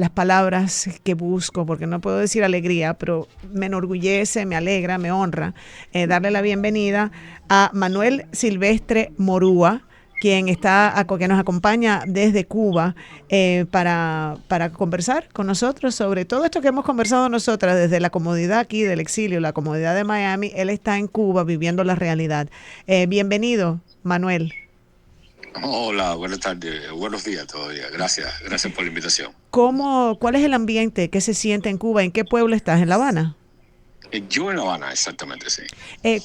las palabras que busco, porque no puedo decir alegría, pero me enorgullece, me alegra, me honra darle la bienvenida a Manuel Silvestre Morúa, que nos acompaña desde Cuba para conversar con nosotros sobre todo esto que hemos conversado nosotras desde la comodidad aquí del exilio, la comodidad de Miami. Él está en Cuba viviendo la realidad. Bienvenido, Manuel. Hola, buenas tardes, buenos días todavía. Gracias por la invitación. ¿Cuál es el ambiente que se siente en Cuba? ¿En qué pueblo estás? ¿En La Habana? Yo en La Habana, exactamente, sí.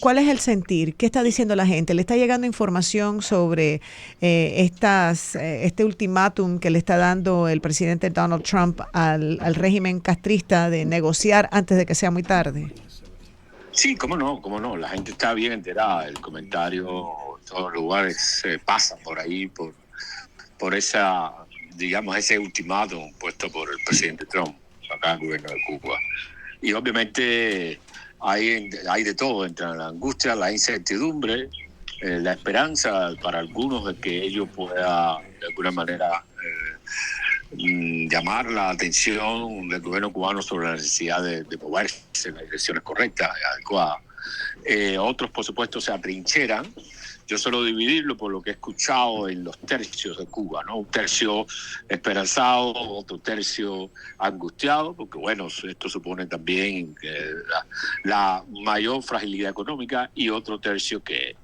¿Cuál es el sentir? ¿Qué está diciendo la gente? ¿Le está llegando información sobre este ultimátum que le está dando el presidente Donald Trump al régimen castrista de negociar antes de que sea muy tarde? Sí, cómo no. La gente está bien enterada. El comentario, todos los lugares pasan por ahí, por esa, digamos, ese ultimátum puesto por el presidente Trump acá en el gobierno de Cuba. Y obviamente hay de todo, entre la angustia, la incertidumbre, la esperanza para algunos de que ello pueda de alguna manera llamar la atención del gobierno cubano sobre la necesidad de moverse en las direcciones correctas y adecuadas. Otros, por supuesto, se atrincheran. Yo suelo dividirlo por lo que he escuchado en los tercios de Cuba, ¿no? Un tercio esperanzado, otro tercio angustiado, porque bueno, esto supone también la mayor fragilidad económica, y otro tercio que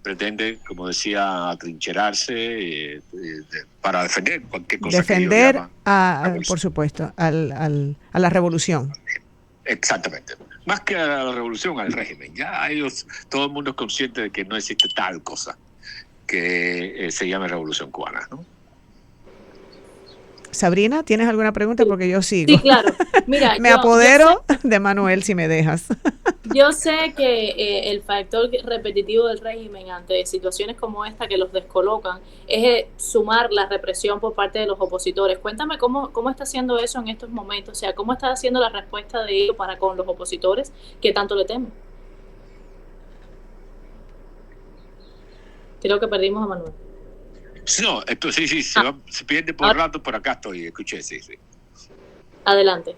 pretende, como decía, atrincherarse para defender cualquier cosa que ellos Defender, llaman por revolución. supuesto, a la revolución. Exactamente. Más que a la revolución, al régimen. Ya ellos, todo el mundo es consciente de que no existe tal cosa que se llame revolución cubana, ¿no? Sabrina, ¿tienes alguna pregunta? Sí, Porque yo sigo. sí, claro. Mira, Me yo sé, apodero de Manuel si me dejas. yo sé que el factor repetitivo del régimen ante situaciones como esta que los descolocan es sumar la represión por parte de los opositores. Cuéntame cómo está haciendo eso en estos momentos, o sea, cómo está haciendo la respuesta de ellos para con los opositores que tanto le temen. Creo que perdimos a Manuel. No, esto sí, Ah, se pierde por ahora, rato, por acá estoy, escuché, sí. adelante.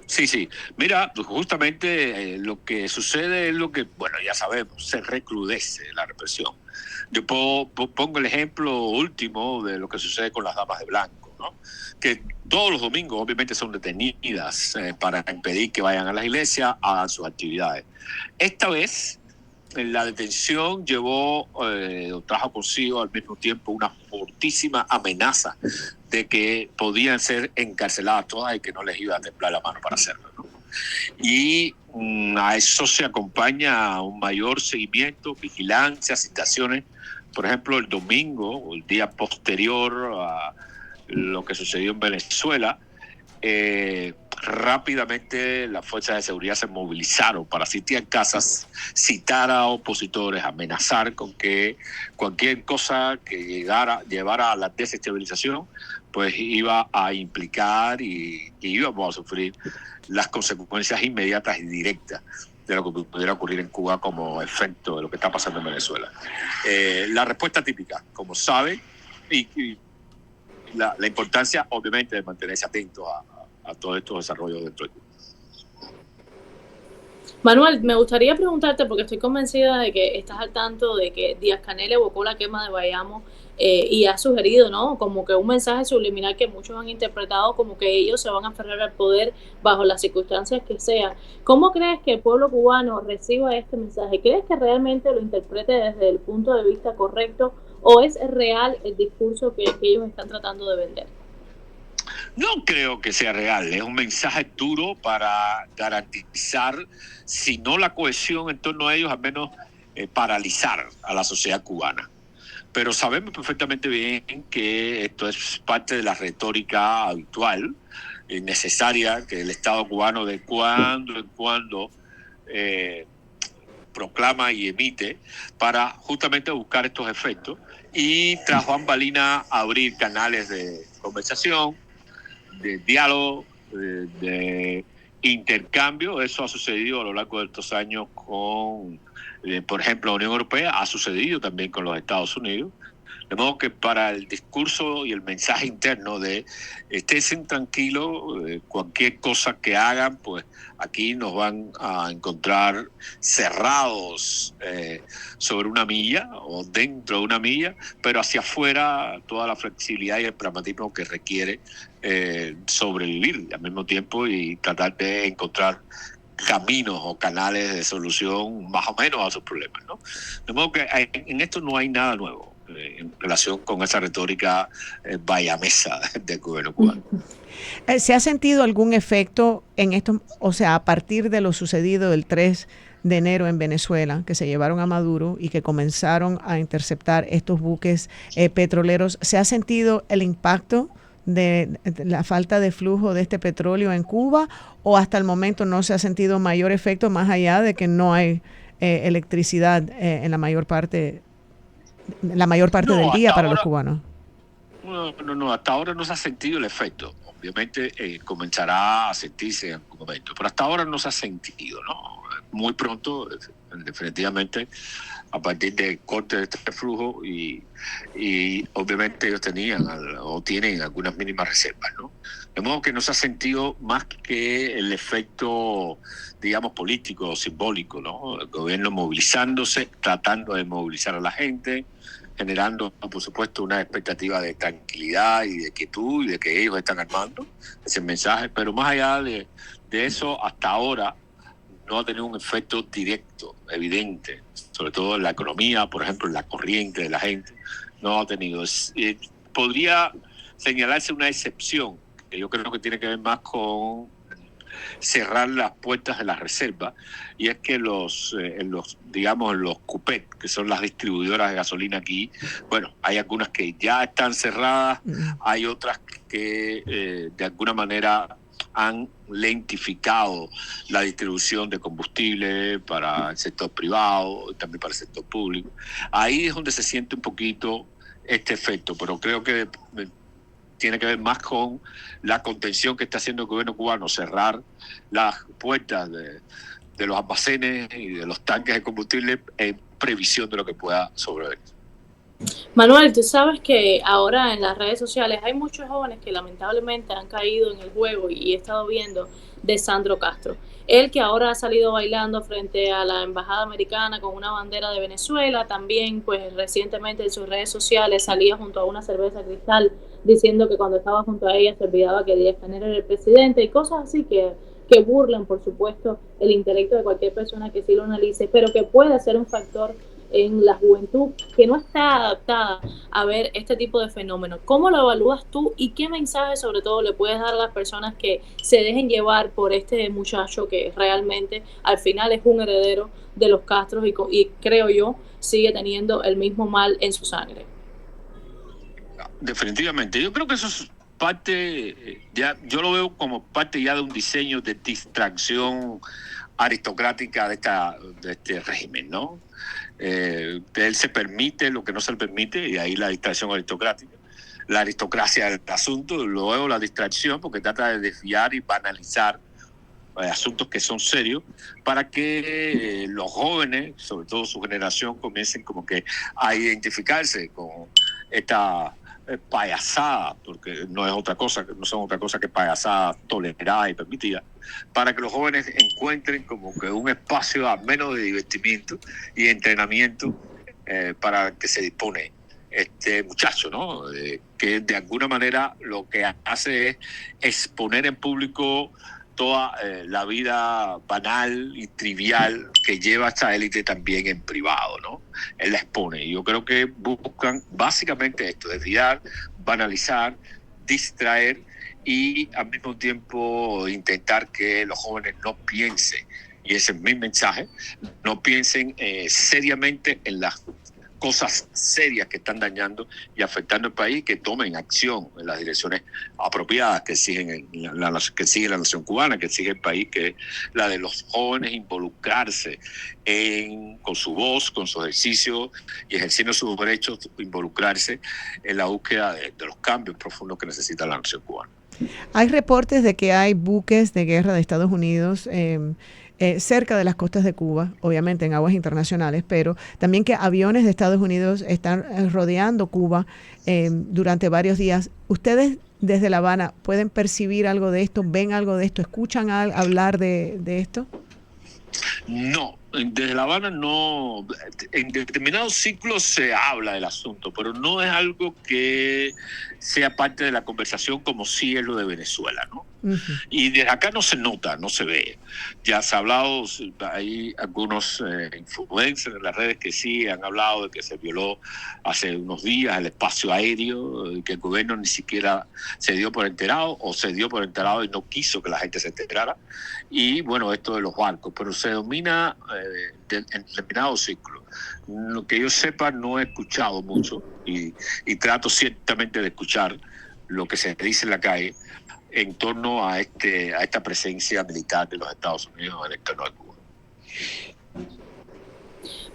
Sí. Mira, pues justamente lo que sucede es lo que, bueno, ya sabemos, se recrudece la represión. Yo pongo el ejemplo último de lo que sucede con las damas de blanco, ¿no? Que todos los domingos obviamente son detenidas para impedir que vayan a las iglesias, hagan sus actividades. Esta vez la detención trajo consigo al mismo tiempo una fortísima amenaza de que podían ser encarceladas todas y que no les iba a temblar la mano para hacerlo, ¿no? Y a eso se acompaña un mayor seguimiento, vigilancia, citaciones. Por ejemplo, el domingo, o el día posterior a lo que sucedió en Venezuela, rápidamente las fuerzas de seguridad se movilizaron para sitiar casas, citar a opositores, amenazar con que cualquier cosa que llevara a la desestabilización, pues iba a implicar y íbamos a sufrir las consecuencias inmediatas y directas de lo que pudiera ocurrir en Cuba como efecto de lo que está pasando en Venezuela. La respuesta típica, como saben, y la importancia, obviamente, de mantenerse atento a todos estos desarrollos dentro de Cuba. Manuel, me gustaría preguntarte, porque estoy convencida de que estás al tanto de que Díaz-Canel evocó la quema de Bayamo y ha sugerido, ¿no? Como que un mensaje subliminal que muchos han interpretado como que ellos se van a aferrar al poder bajo las circunstancias que sean. ¿Cómo crees que el pueblo cubano reciba este mensaje? ¿Crees que realmente lo interprete desde el punto de vista correcto o es real el discurso que ellos están tratando de vender? No creo que sea real, es un mensaje duro para garantizar, si no la cohesión en torno a ellos, al menos paralizar a la sociedad cubana. Pero sabemos perfectamente bien que esto es parte de la retórica habitual, necesaria, que el Estado cubano de cuando en cuando proclama y emite para justamente buscar estos efectos y tras bambalinas abrir canales de conversación, de diálogo, de intercambio. Eso ha sucedido a lo largo de estos años con, por ejemplo, la Unión Europea, ha sucedido también con los Estados Unidos. De modo que para el discurso y el mensaje interno de estén tranquilos, cualquier cosa que hagan, pues aquí nos van a encontrar cerrados sobre una milla o dentro de una milla, pero hacia afuera toda la flexibilidad y el pragmatismo que requiere sobrevivir al mismo tiempo y tratar de encontrar caminos o canales de solución más o menos a sus problemas, ¿no? De modo que en esto no hay nada nuevo en relación con esa retórica bayamesa del gobierno cubano. ¿Se ha sentido algún efecto en esto, o sea, a partir de lo sucedido el 3 de enero en Venezuela, que se llevaron a Maduro y que comenzaron a interceptar estos buques petroleros? ¿Se ha sentido el impacto de la falta de flujo de este petróleo en Cuba, o hasta el momento no se ha sentido mayor efecto, más allá de que no hay electricidad en la mayor parte del día para los cubanos? No, hasta ahora no se ha sentido el efecto. Obviamente comenzará a sentirse en algún momento, pero hasta ahora no se ha sentido, ¿no? Muy pronto, definitivamente, a partir del corte de este flujo y obviamente ellos tenían o tienen algunas mínimas reservas, ¿no? De modo que no se ha sentido más que el efecto, digamos, político o simbólico, ¿no? El gobierno movilizándose, tratando de movilizar a la gente, generando, por supuesto, una expectativa de tranquilidad y de quietud y de que ellos están armando ese mensaje, pero más allá de eso, hasta ahora no ha tenido un efecto directo, evidente, sobre todo en la economía, por ejemplo, en la corriente de la gente, no ha tenido. Podría señalarse una excepción, que yo creo que tiene que ver más con cerrar las puertas de la reserva, y es que en los CUPET, que son las distribuidoras de gasolina aquí, bueno, hay algunas que ya están cerradas, hay otras que de alguna manera han lentificado la distribución de combustible para el sector privado y también para el sector público. Ahí es donde se siente un poquito este efecto, pero creo que tiene que ver más con la contención que está haciendo el gobierno cubano, cerrar las puertas de los almacenes y de los tanques de combustible en previsión de lo que pueda sobrevenir. Manuel, tú sabes que ahora en las redes sociales hay muchos jóvenes que lamentablemente han caído en el juego, y he estado viendo de Sandro Castro. Él, que ahora ha salido bailando frente a la embajada americana con una bandera de Venezuela, también pues recientemente en sus redes sociales salía junto a una cerveza Cristal diciendo que cuando estaba junto a ella se olvidaba que Díaz-Canel era el presidente, y cosas así que burlan, por supuesto, el intelecto de cualquier persona que sí lo analice, pero que puede ser un factor en la juventud que no está adaptada a ver este tipo de fenómenos. ¿Cómo lo evalúas tú y qué mensaje sobre todo le puedes dar a las personas que se dejen llevar por este muchacho que realmente al final es un heredero de los Castros y creo yo sigue teniendo el mismo mal en su sangre? Definitivamente, yo creo que eso es parte, yo lo veo como parte ya de un diseño de distracción aristocrática de este régimen, ¿no? Él se permite lo que no se le permite, y ahí la distracción aristocrática, la aristocracia del asunto, luego la distracción porque trata de desviar y banalizar asuntos que son serios para que los jóvenes, sobre todo su generación, comiencen como que a identificarse con esta payasada, porque no son otra cosa que payasadas toleradas y permitidas, para que los jóvenes encuentren como que un espacio al menos de divertimiento y entrenamiento para que se dispone este muchacho, ¿no? Que de alguna manera lo que hace es exponer en público toda la vida banal y trivial que lleva esta élite también en privado, ¿no? Él la expone. Y yo creo que buscan básicamente esto, desviar, banalizar, distraer y al mismo tiempo intentar que los jóvenes no piensen, y ese es mi mensaje, no piensen seriamente en las cosas serias que están dañando y afectando el país, que tomen acción en las direcciones apropiadas que siguen la nación cubana, que sigue el país, que es la de los jóvenes involucrarse con su voz, con su ejercicio y ejerciendo sus derechos, involucrarse en la búsqueda de los cambios profundos que necesita la nación cubana. Hay reportes de que hay buques de guerra de Estados Unidos cerca de las costas de Cuba, obviamente en aguas internacionales, pero también que aviones de Estados Unidos están rodeando Cuba durante varios días. ¿Ustedes desde La Habana pueden percibir algo de esto, ven algo de esto, escuchan hablar de esto? No, desde La Habana no. En determinados ciclos se habla del asunto, pero no es algo que sea parte de la conversación como sí es lo de Venezuela, ¿no? Uh-huh. Y desde acá no se nota, no se ve. Ya se ha hablado, hay algunos influencers en las redes que sí han hablado de que se violó hace unos días el espacio aéreo, y que el gobierno ni siquiera se dio por enterado, o se dio por enterado y no quiso que la gente se enterara. Y bueno, esto de los barcos, pero se domina en determinados ciclos. Lo que yo sepa, no he escuchado mucho y trato ciertamente de escuchar lo que se dice en la calle en torno a esta presencia militar de los Estados Unidos en el entorno de Cuba.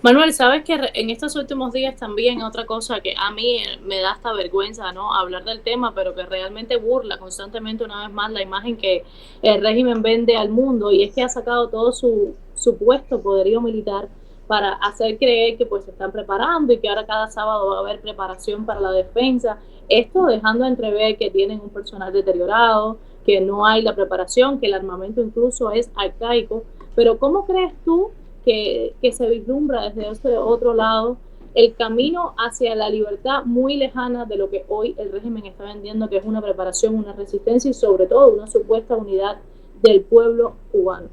Manuel, sabes que en estos últimos días también otra cosa que a mí me da hasta vergüenza, ¿no?, hablar del tema, pero que realmente burla constantemente una vez más la imagen que el régimen vende al mundo, y es que ha sacado todo su supuesto poderío militar para hacer creer que pues se están preparando y que ahora cada sábado va a haber preparación para la defensa. Esto dejando entrever que tienen un personal deteriorado, que no hay la preparación, que el armamento incluso es arcaico. Pero ¿cómo crees tú que se vislumbra desde ese otro lado el camino hacia la libertad muy lejana de lo que hoy el régimen está vendiendo, que es una preparación, una resistencia y sobre todo una supuesta unidad del pueblo cubano?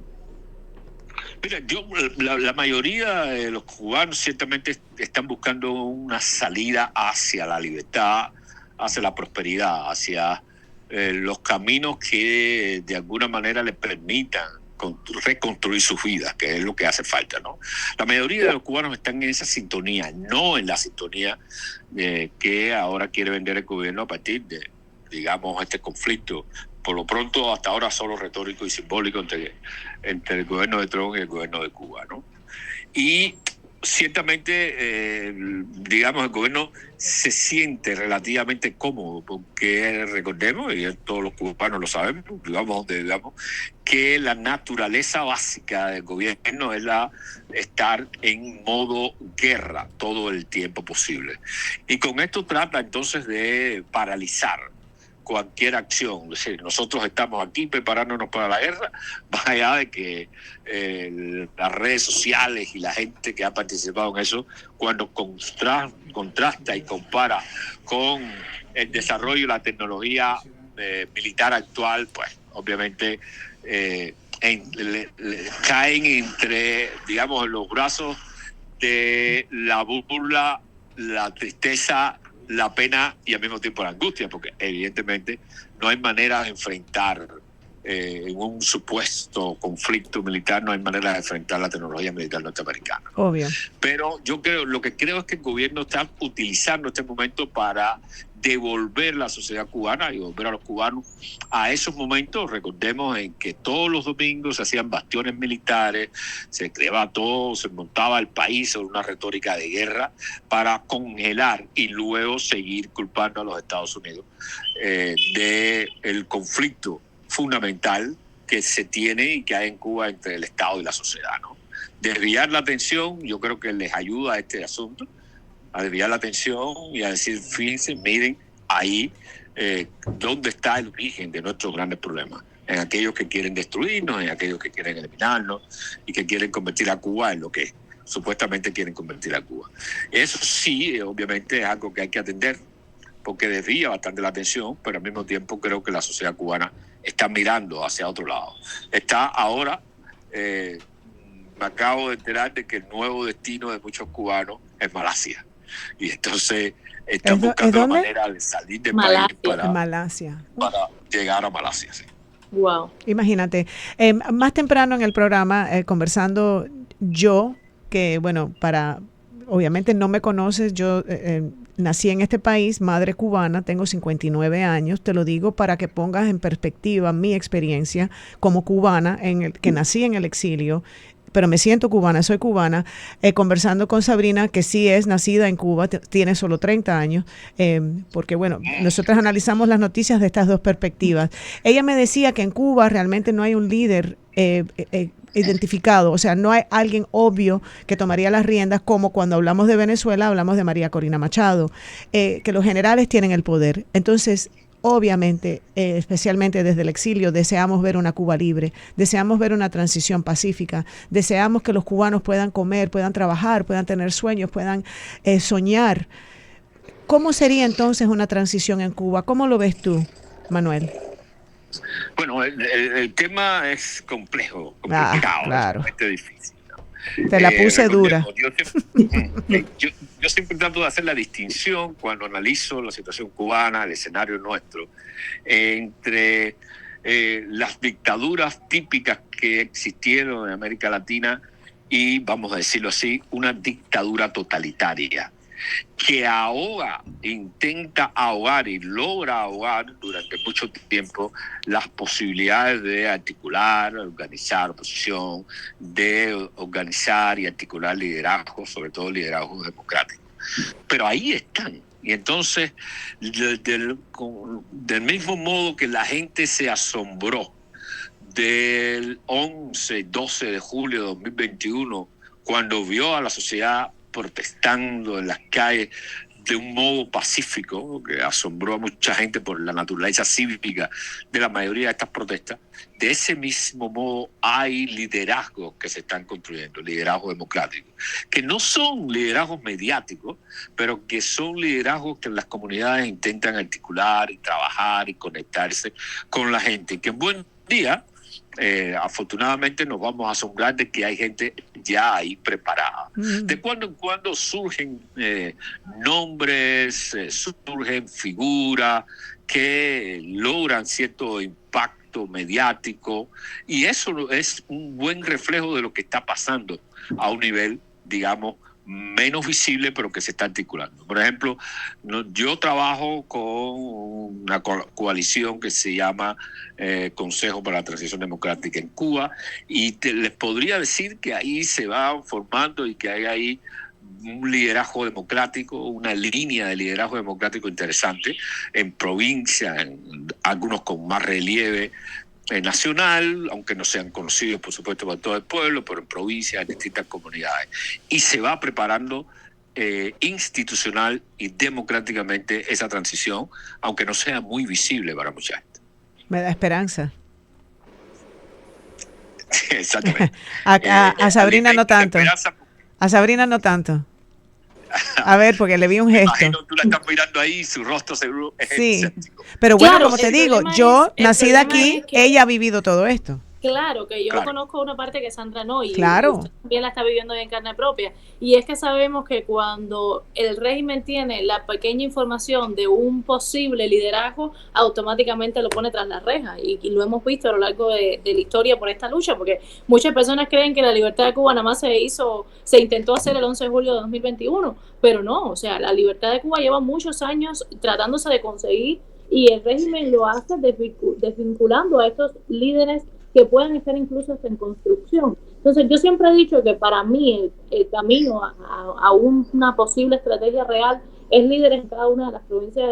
Mira, la mayoría de los cubanos ciertamente están buscando una salida hacia la libertad, hacia la prosperidad, hacia los caminos que de alguna manera les permitan reconstruir sus vidas, que es lo que hace falta, ¿no? La mayoría de los cubanos están en esa sintonía, no en la sintonía que ahora quiere vender el gobierno a partir de, digamos, este conflicto, por lo pronto hasta ahora solo retórico y simbólico entre el gobierno de Trump y el gobierno de Cuba, ¿no? Y ciertamente, digamos, el gobierno se siente relativamente cómodo, porque recordemos, y todos los cubanos lo sabemos, digamos donde digamos, que la naturaleza básica del gobierno es estar en modo guerra todo el tiempo posible. Y con esto trata entonces de paralizar cualquier acción. Es decir, nosotros estamos aquí preparándonos para la guerra, más allá de que las redes sociales y la gente que ha participado en eso, cuando contrasta y compara con el desarrollo y la tecnología militar actual, pues obviamente caen entre, digamos, en los brazos de la burla, la tristeza, la pena y al mismo tiempo la angustia, porque evidentemente no hay manera de enfrentar en un supuesto conflicto militar, no hay manera de enfrentar la tecnología militar norteamericana, ¿no? Obvio. Pero lo que creo es que el gobierno está utilizando este momento para devolver la sociedad cubana y volver a los cubanos a esos momentos. Recordemos en que todos los domingos se hacían bastiones militares, se creaba todo, se montaba el país sobre una retórica de guerra para congelar y luego seguir culpando a los Estados Unidos del conflicto fundamental que se tiene y que hay en Cuba entre el Estado y la sociedad, ¿no? Desviar la atención, yo creo que les ayuda a este asunto, a desviar la atención y a decir, fíjense, miren, ahí dónde está el origen de nuestros grandes problemas, en aquellos que quieren destruirnos, en aquellos que quieren eliminarnos y que quieren convertir a Cuba en lo que supuestamente quieren convertir a Cuba. Eso sí, obviamente es algo que hay que atender, porque desvía bastante la atención, pero al mismo tiempo creo que la sociedad cubana está mirando hacia otro lado. Está ahora, me acabo de enterar de que el nuevo destino de muchos cubanos es Malasia. Y entonces están buscando la manera de salir del país para llegar a Malasia. Sí. Wow. Imagínate. Más temprano en el programa, conversando yo, que bueno, obviamente no me conoces, yo nací en este país, madre cubana, tengo 59 años, te lo digo para que pongas en perspectiva mi experiencia como cubana, que nací en el exilio, pero me siento cubana, soy cubana, conversando con Sabrina, que sí es nacida en Cuba, tiene solo 30 años, porque bueno, nosotros analizamos las noticias de estas dos perspectivas. Ella me decía que en Cuba realmente no hay un líder identificado, o sea, no hay alguien obvio que tomaría las riendas, como cuando hablamos de Venezuela, hablamos de María Corina Machado, que los generales tienen el poder. Entonces, obviamente, especialmente desde el exilio, deseamos ver una Cuba libre, deseamos ver una transición pacífica, deseamos que los cubanos puedan comer, puedan trabajar, puedan tener sueños, puedan soñar. ¿Cómo sería entonces una transición en Cuba? ¿Cómo lo ves tú, Manuel? Bueno, el tema es complicado, claro. es difícil, ¿no? Te la puse dura. Yo siempre trato de hacer la distinción cuando analizo la situación cubana, el escenario nuestro, entre las dictaduras típicas que existieron en América Latina y, vamos a decirlo así, una dictadura totalitaria que intenta ahogar y logra ahogar durante mucho tiempo las posibilidades de articular, organizar oposición, de organizar y articular liderazgo, sobre todo liderazgo democrático. Pero ahí están. Y entonces, del mismo modo que la gente se asombró del 12 de julio de 2021, cuando vio a la sociedad protestando en las calles de un modo pacífico, que asombró a mucha gente por la naturaleza cívica de la mayoría de estas protestas, de ese mismo modo hay liderazgos que se están construyendo, liderazgos democráticos, que no son liderazgos mediáticos, pero que son liderazgos que las comunidades intentan articular y trabajar y conectarse con la gente, que en buen día, afortunadamente nos vamos a asombrar de que hay gente ya ahí preparada. De cuando en cuando surgen nombres, surgen figuras que logran cierto impacto mediático, y eso es un buen reflejo de lo que está pasando a un nivel, digamos, menos visible, pero que se está articulando. Por ejemplo, yo trabajo con una coalición que se llama Consejo para la Transición Democrática en Cuba, y les podría decir que ahí se va formando y que hay ahí un liderazgo democrático, una línea de liderazgo democrático interesante en provincias, algunos con más relieve nacional, aunque no sean conocidos por supuesto por todo el pueblo, pero en provincias, en distintas comunidades. Y se va preparando institucional y democráticamente esa transición, aunque no sea muy visible para mucha gente. Me da esperanza. Exactamente. A Sabrina no tanto. A Sabrina no tanto. A ver, porque le vi un gesto. Imagino, tú la estás mirando ahí, su rostro seguro es escéptico. Pero bueno, claro, como te digo, yo nacida aquí, ella ha vivido todo esto. Claro, que yo conozco una parte que Sandra no, y claro, usted también la está viviendo en carne propia. Y es que sabemos que cuando el régimen tiene la pequeña información de un posible liderazgo, automáticamente lo pone tras las rejas. Y lo hemos visto a lo largo de la historia por esta lucha, porque muchas personas creen que la libertad de Cuba nada más se intentó hacer el 11 de julio de 2021, pero no, o sea, la libertad de Cuba lleva muchos años tratándose de conseguir, y el régimen lo hace desvinculando a estos líderes que puedan estar incluso en construcción. Entonces, yo siempre he dicho que para mí el camino a una posible estrategia real es líder en cada una de las provincias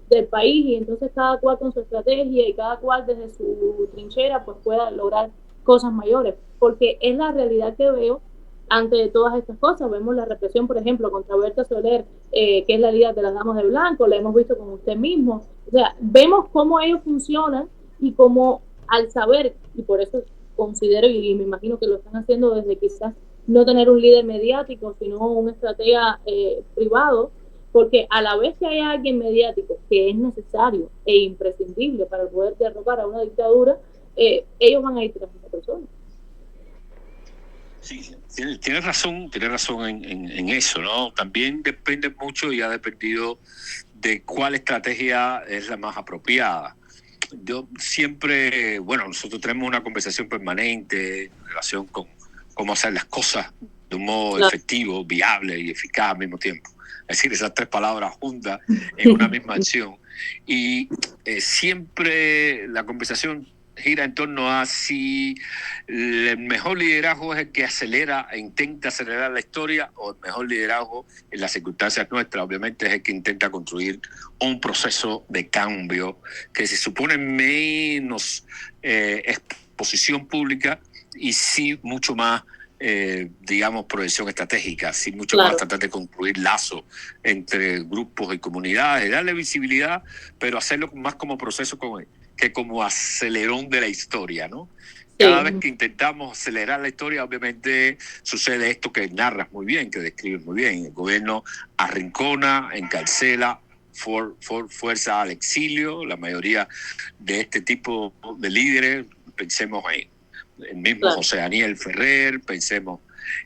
del país, y entonces cada cual con su estrategia y cada cual desde su trinchera pues pueda lograr cosas mayores, porque es la realidad que veo ante todas estas cosas. Vemos la represión, por ejemplo, contra Berta Soler, que es la líder de las Damas de Blanco, la hemos visto con usted mismo. O sea, vemos cómo ellos funcionan y cómo, al saber, y por eso considero, y me imagino que lo están haciendo desde quizás no tener un líder mediático, sino un estratega privado, porque a la vez que hay alguien mediático que es necesario e imprescindible para poder derrocar a una dictadura, ellos van a ir tras esa persona. Sí, tienes razón en eso, ¿no? También depende mucho y ha dependido de cuál estrategia es la más apropiada. Yo siempre, bueno, nosotros tenemos una conversación permanente en relación con cómo hacer las cosas de un modo efectivo, viable y eficaz al mismo tiempo. Es decir, esas tres palabras juntas en una misma acción. Y siempre la conversación gira en torno a si el mejor liderazgo es el que acelera e intenta acelerar la historia, o el mejor liderazgo en las circunstancias nuestras obviamente es el que intenta construir un proceso de cambio que se supone menos exposición pública y sí mucho más, digamos, proyección estratégica, sí mucho Claro. más tratar de construir lazos entre grupos y comunidades, darle visibilidad, pero hacerlo más como proceso que como acelerón de la historia, ¿no? Cada vez Sí, que intentamos acelerar la historia, obviamente sucede esto que narras muy bien, que describes muy bien. El gobierno arrincona, encarcela, fuerza al exilio. La mayoría de este tipo de líderes, pensemos en el mismo claro, José Daniel Ferrer, pensemos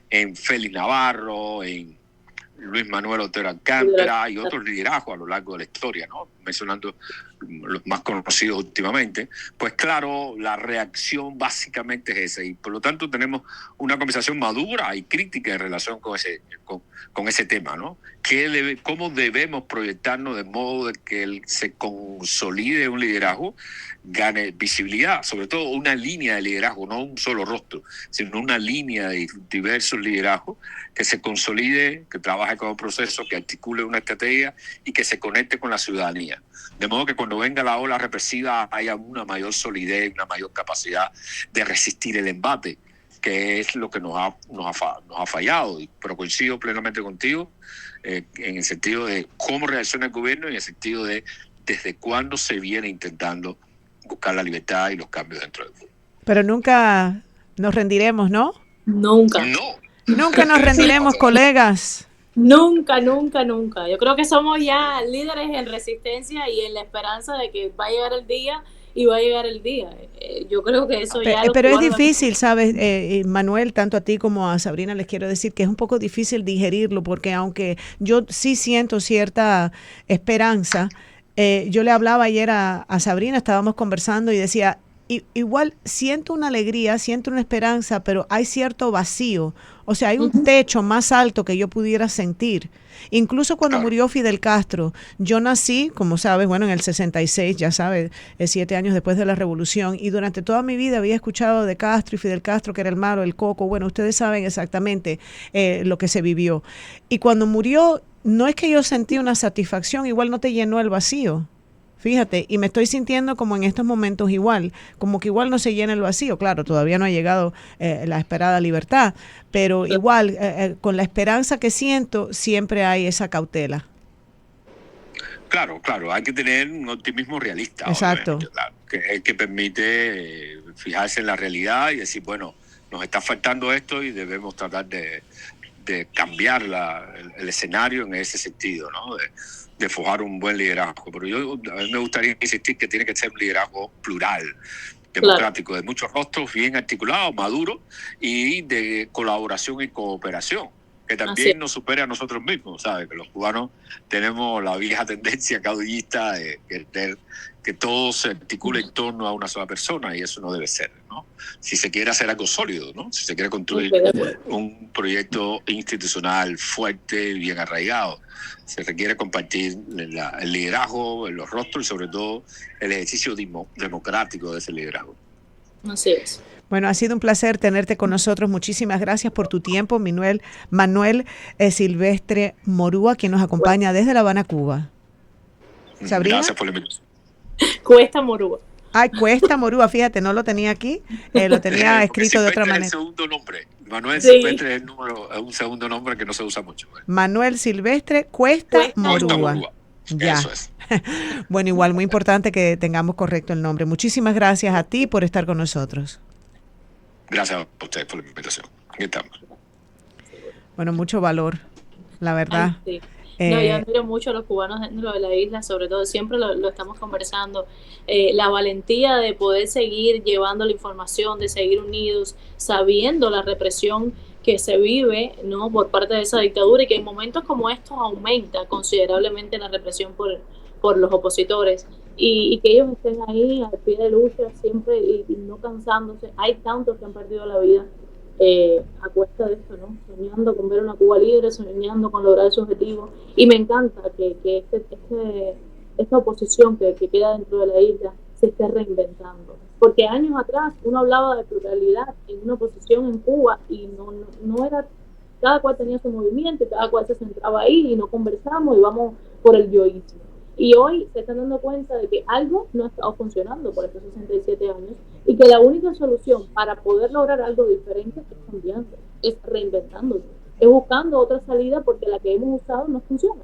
en Félix Navarro, en Luis Manuel Otero Alcántara y otros liderazgos a lo largo de la historia, ¿no? Mencionando los más conocidos últimamente, pues claro, la reacción básicamente es esa, y por lo tanto tenemos una conversación madura y crítica en relación con ese tema, ¿no? ¿Cómo debemos proyectarnos de modo de que se consolide un liderazgo, gane visibilidad, sobre todo una línea de liderazgo, no un solo rostro, sino una línea de diversos liderazgos que se consolide, que trabaje como proceso, que articule una estrategia y que se conecte con la ciudadanía. De modo que cuando venga la ola represiva haya una mayor solidez, una mayor capacidad de resistir el embate, que es lo que nos ha fallado. Pero coincido plenamente contigo en el sentido de cómo reacciona el gobierno y en el sentido de desde cuándo se viene intentando buscar la libertad y los cambios dentro del mundo. Pero nunca nos rendiremos, ¿no? nunca. No. Nunca nos rendiremos, colegas. Nunca, nunca, nunca. Yo creo que somos ya líderes en resistencia y en la esperanza de que va a llegar el día y va a llegar el día. Yo creo que eso ya los Pero es cubanos difícil, ¿sabes? Manuel, tanto a ti como a Sabrina les quiero decir que es un poco difícil digerirlo porque aunque yo sí siento cierta esperanza, yo le hablaba ayer a Sabrina, estábamos conversando y decía, igual siento una alegría, siento una esperanza, pero hay cierto vacío. O sea, hay un techo más alto que yo pudiera sentir. Incluso cuando murió Fidel Castro, yo nací, como sabes, bueno, en el 66, ya sabes, 7 años después de la revolución, y durante toda mi vida había escuchado de Castro y Fidel Castro, que era el malo, el coco, bueno, ustedes saben exactamente lo que se vivió. Y cuando murió, no es que yo sentí una satisfacción, igual no te llenó el vacío. Fíjate, y me estoy sintiendo como en estos momentos igual, como que igual no se llena el vacío. Claro, todavía no ha llegado la esperada libertad, pero igual, con la esperanza que siento, siempre hay esa cautela. Claro, hay que tener un optimismo realista, Exacto. claro, que es el que permite fijarse en la realidad y decir, bueno, nos está faltando esto y debemos tratar de cambiar el escenario en ese sentido, ¿no? De forjar un buen liderazgo. Pero a mí me gustaría insistir que tiene que ser un liderazgo plural, democrático, de muchos rostros, bien articulados, maduros y de colaboración y cooperación, que también nos supera a nosotros mismos, ¿sabes? Que los cubanos tenemos la vieja tendencia caudillista de que todo se articule en torno a una sola persona y eso no debe ser, ¿no? Si se quiere hacer algo sólido, ¿no? Si se quiere construir un proyecto institucional fuerte, bien arraigado, se requiere compartir el liderazgo, los rostros y sobre todo el ejercicio democrático de ese liderazgo. Así es. Bueno, ha sido un placer tenerte con nosotros. Muchísimas gracias por tu tiempo, Manuel Silvestre Morúa, quien nos acompaña desde La Habana, Cuba. ¿Sabrina? Gracias por la invitación. Cuesta Morúa. Ay, Cuesta Morúa, fíjate, no lo tenía aquí, lo tenía escrito de otra manera. Es el segundo nombre. Manuel Silvestre es un segundo nombre que no se usa mucho. Manuel Silvestre Cuesta Morúa. Ya. Eso es. Bueno, igual muy importante que tengamos correcto el nombre. Muchísimas gracias a ti por estar con nosotros. Gracias a ustedes por la invitación. Aquí estamos. Bueno, mucho valor, la verdad. Ay, sí. No, yo admiro mucho a los cubanos dentro de la isla, sobre todo, siempre lo estamos conversando, la valentía de poder seguir llevando la información, de seguir unidos, sabiendo la represión que se vive, ¿no?, por parte de esa dictadura y que en momentos como estos aumenta considerablemente la represión por los opositores y que ellos estén ahí al pie de lucha siempre y no cansándose. Hay tantos que han perdido la vida a cuesta de esto, ¿no? Soñando con ver una Cuba libre, soñando con lograr su objetivo. Y me encanta que esta oposición que queda dentro de la isla se esté reinventando. Porque años atrás uno hablaba de pluralidad en una oposición en Cuba y no era, cada cual tenía su movimiento y cada cual se centraba ahí y no conversamos y vamos por el yoísmo. Y hoy se están dando cuenta de que algo no ha estado funcionando por estos 67 años y que la única solución para poder lograr algo diferente es cambiando, es reinventándose, es buscando otra salida porque la que hemos usado no funciona.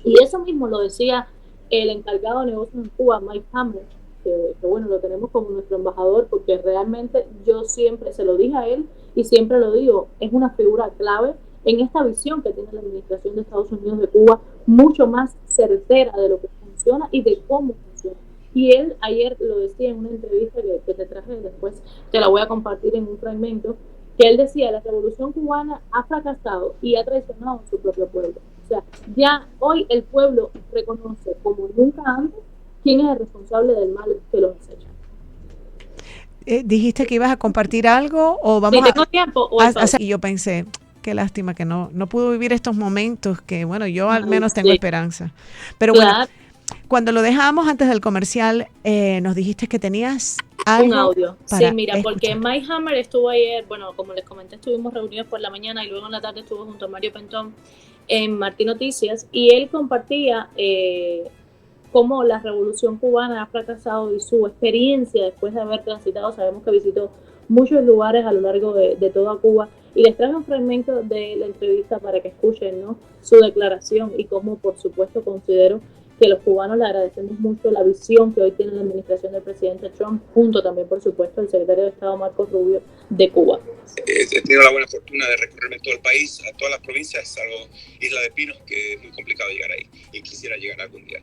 Y eso mismo lo decía el encargado de negocios en Cuba, Mike Hammer, que bueno, lo tenemos como nuestro embajador porque realmente yo siempre se lo dije a él y siempre lo digo, es una figura clave en esta visión que tiene la administración de Estados Unidos de Cuba, mucho más certera de lo que funciona y de cómo funciona. Y él ayer lo decía en una entrevista que te traje después, te la voy a compartir en un fragmento, que él decía, la revolución cubana ha fracasado y ha traicionado a su propio pueblo. O sea, ya hoy el pueblo reconoce como nunca antes quién es el responsable del mal que los acecha. ¿Dijiste que ibas a compartir algo o vamos si tengo tiempo o y yo pensé, qué lástima que no pudo vivir estos momentos que, bueno, yo al menos tengo esperanza. Pero claro. Bueno, cuando lo dejamos antes del comercial, nos dijiste que tenías algo. Un audio. Para sí, mira, escuchar. Porque Mike Hammer estuvo ayer, bueno, como les comenté, estuvimos reunidos por la mañana y luego en la tarde estuvo junto a Mario Pentón en Martí Noticias y él compartía cómo la revolución cubana ha fracasado y su experiencia después de haber transitado, sabemos que visitó muchos lugares a lo largo de toda Cuba y les traje un fragmento de la entrevista para que escuchen, ¿no?, su declaración y cómo por supuesto considero que los cubanos le agradecemos mucho la visión que hoy tiene la administración del presidente Trump, junto también por supuesto el secretario de Estado Marco Rubio de Cuba. He tenido la buena fortuna de recorrerme todo el país, a todas las provincias, salvo Isla de Pinos, que es muy complicado llegar ahí y quisiera llegar algún día.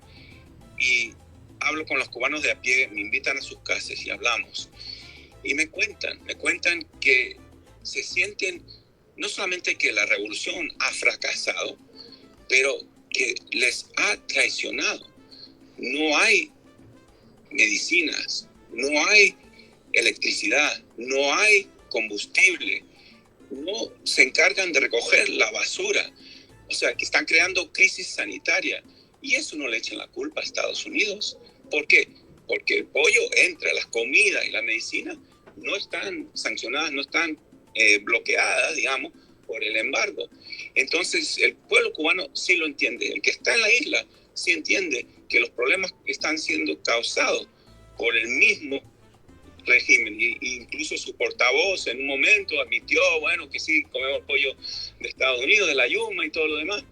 Y hablo con los cubanos de a pie, me invitan a sus casas y hablamos. Y me cuentan que se sienten no solamente que la revolución ha fracasado, pero que les ha traicionado. No hay medicinas, no hay electricidad, no hay combustible, no se encargan de recoger la basura. O sea, que están creando crisis sanitaria. Y eso no le echan la culpa a Estados Unidos. ¿Por qué? Porque el pollo entra, las comidas y la medicina no están sancionadas, no están bloqueadas, digamos, por el embargo. Entonces, el pueblo cubano sí lo entiende. El que está en la isla sí entiende que los problemas están siendo causados por el mismo régimen. Y incluso su portavoz en un momento admitió, bueno, que sí, comemos pollo de Estados Unidos, de la Yuma y todo lo demás.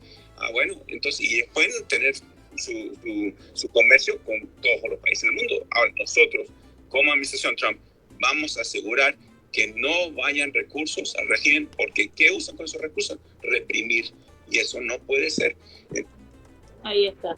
Bueno, entonces, y pueden tener su comercio con todos los países del mundo. Ahora, nosotros, como administración Trump, vamos a asegurar que no vayan recursos al régimen, porque ¿qué usan con esos recursos? Reprimir, y eso no puede ser. Ahí está.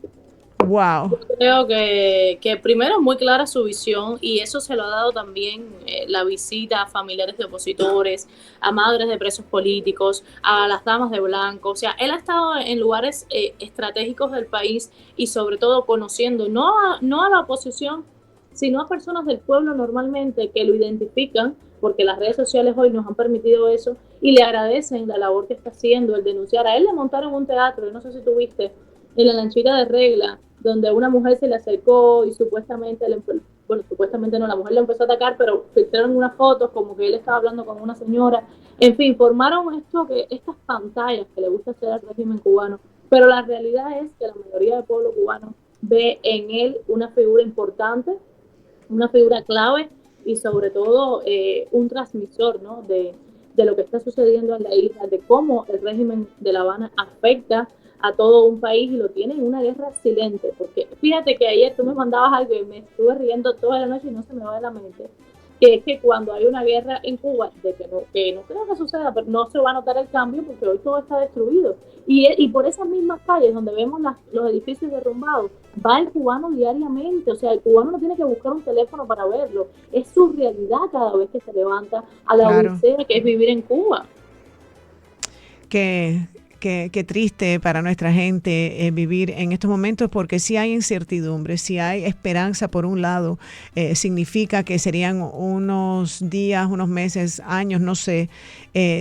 Wow. Yo creo que primero es muy clara su visión y eso se lo ha dado también la visita a familiares de opositores, a madres de presos políticos, a las damas de blanco. O sea, él ha estado en lugares estratégicos del país y sobre todo conociendo no a la oposición, sino a personas del pueblo normalmente que lo identifican, porque las redes sociales hoy nos han permitido eso y le agradecen la labor que está haciendo, el denunciar. A él le montaron un teatro, yo no sé si tuviste, en la lanchita de Regla, donde una mujer se le acercó y supuestamente no, la mujer le empezó a atacar, pero filtraron unas fotos como que él estaba hablando con una señora. En fin, formaron estas pantallas que le gusta hacer al régimen cubano, pero la realidad es que la mayoría del pueblo cubano ve en él una figura importante, una figura clave y sobre todo un transmisor, ¿no?, de lo que está sucediendo en la isla, de cómo el régimen de La Habana afecta a todo un país y lo tiene en una guerra silente, porque fíjate que ayer tú me mandabas algo y me estuve riendo toda la noche y no se me va de la mente, que es que cuando hay una guerra en Cuba, de que no creo que suceda, pero no se va a notar el cambio porque hoy todo está destruido, y por esas mismas calles donde vemos los edificios derrumbados, va el cubano diariamente. O sea, el cubano no tiene que buscar un teléfono para verlo, es su realidad cada vez que se levanta a la odisea que es vivir en Cuba. Qué triste para nuestra gente vivir en estos momentos, porque si hay incertidumbre, si hay esperanza por un lado, significa que serían unos días, unos meses, años, no sé,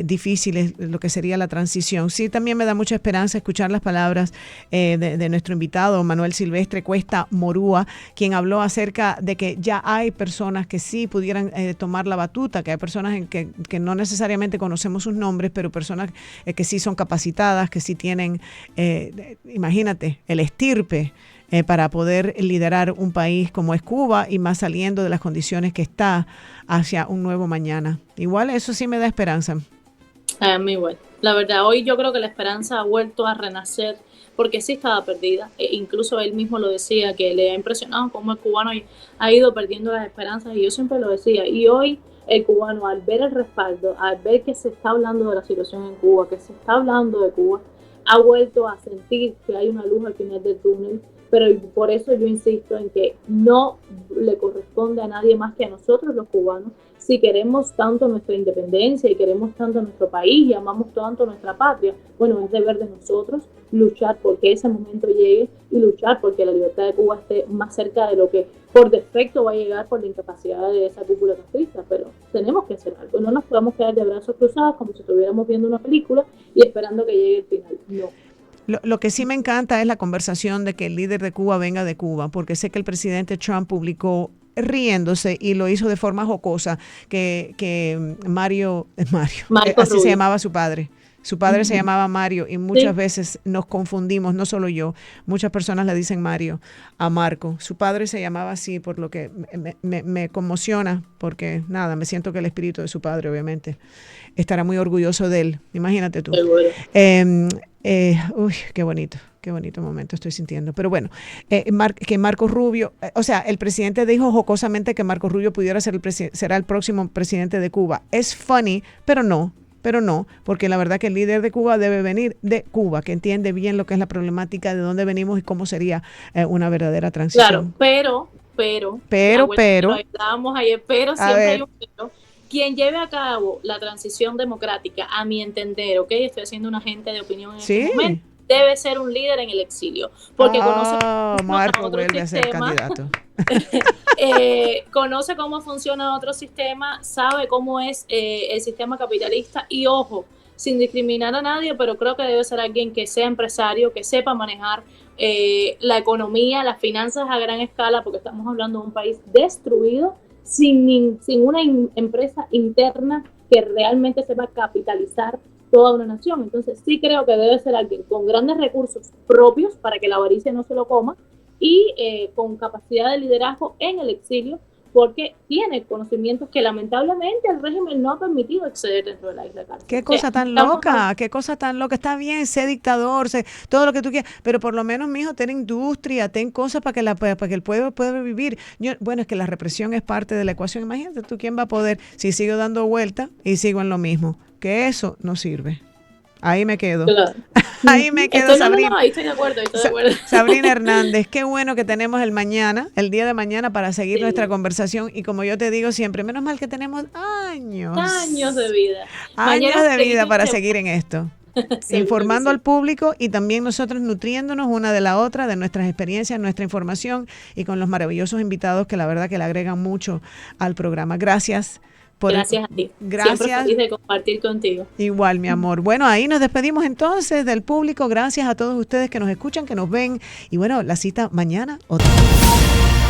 difíciles lo que sería la transición. Sí, también me da mucha esperanza escuchar las palabras de nuestro invitado, Manuel Silvestre Cuesta Morúa, quien habló acerca de que ya hay personas que sí pudieran tomar la batuta, que hay personas que no necesariamente conocemos sus nombres, pero personas que sí son capacitadas, que sí tienen, imagínate, el estirpe para poder liderar un país como es Cuba y más saliendo de las condiciones que está hacia un nuevo mañana. Igual eso sí me da esperanza. A mí igual. La verdad, hoy yo creo que la esperanza ha vuelto a renacer porque sí estaba perdida. Incluso él mismo lo decía, que le ha impresionado cómo el cubano ha ido perdiendo las esperanzas, y yo siempre lo decía. Y hoy el cubano, al ver el respaldo, al ver que se está hablando de la situación en Cuba, que se está hablando de Cuba, ha vuelto a sentir que hay una luz al final del túnel. Pero por eso yo insisto en que no le corresponde a nadie más que a nosotros los cubanos. Si queremos tanto nuestra independencia y queremos tanto nuestro país y amamos tanto nuestra patria, bueno, es deber de nosotros luchar porque ese momento llegue y luchar porque la libertad de Cuba esté más cerca de lo que por defecto va a llegar por la incapacidad de esa cúpula castrista. Pero tenemos que hacer algo, no nos podemos quedar de brazos cruzados como si estuviéramos viendo una película y esperando que llegue el final. No. Lo que sí me encanta es la conversación de que el líder de Cuba venga de Cuba, porque sé que el presidente Trump publicó riéndose y lo hizo de forma jocosa que Mario así Rubio se llamaba su padre. Su padre se llamaba Mario y muchas veces nos confundimos, no solo yo, muchas personas le dicen Mario a Marco. Su padre se llamaba así, por lo que me conmociona, porque nada, me siento que el espíritu de su padre obviamente estará muy orgulloso de él. Imagínate tú. Uy, qué bonito momento estoy sintiendo. Pero bueno, que Marco Rubio, o sea, el presidente dijo jocosamente que Marco Rubio pudiera ser será el próximo presidente de Cuba. Es funny, pero no, porque la verdad que el líder de Cuba debe venir de Cuba, que entiende bien lo que es la problemática, de dónde venimos y cómo sería una verdadera transición. Claro, pero hablábamos ayer, pero siempre hay un pero. Quien lleve a cabo la transición democrática, a mi entender, ¿ok? Estoy haciendo un agente de opinión en este momento, debe ser un líder en el exilio, porque conoce Marco vuelve a ser candidato. Conoce cómo funciona otro sistema, sabe cómo es el sistema capitalista y, ojo, sin discriminar a nadie, pero creo que debe ser alguien que sea empresario, que sepa manejar la economía, las finanzas a gran escala, porque estamos hablando de un país destruido, sin una empresa interna que realmente sepa capitalizar toda una nación. Entonces sí creo que debe ser alguien con grandes recursos propios para que la avaricia no se lo coma y con capacidad de liderazgo en el exilio, porque tiene conocimientos que lamentablemente el régimen no ha permitido acceder dentro de la isla cárcel. Qué cosa tan loca, está bien, sé dictador, sé todo lo que tú quieras, pero por lo menos, mijo, ten industria, ten cosas para que el pueblo pueda vivir. Bueno, es que la represión es parte de la ecuación. Imagínate tú quién va a poder si sigo dando vueltas y sigo en lo mismo, que eso no sirve. Ahí me quedo. Claro. Ahí me quedo, Sabrina. No, ahí estoy de acuerdo. Sabrina Hernández, qué bueno que tenemos el día de mañana para seguir nuestra conversación, y como yo te digo siempre, menos mal que tenemos años de vida. Años de vida para seguir en esto. Informando al público y también nosotros nutriéndonos una de la otra, de nuestras experiencias, nuestra información, y con los maravillosos invitados que la verdad que le agregan mucho al programa. Gracias. Gracias a ti. Gracias. Siempre feliz de compartir contigo. Igual, mi amor. Bueno, ahí nos despedimos entonces del público. Gracias a todos ustedes que nos escuchan, que nos ven. Y bueno, la cita mañana otra vez.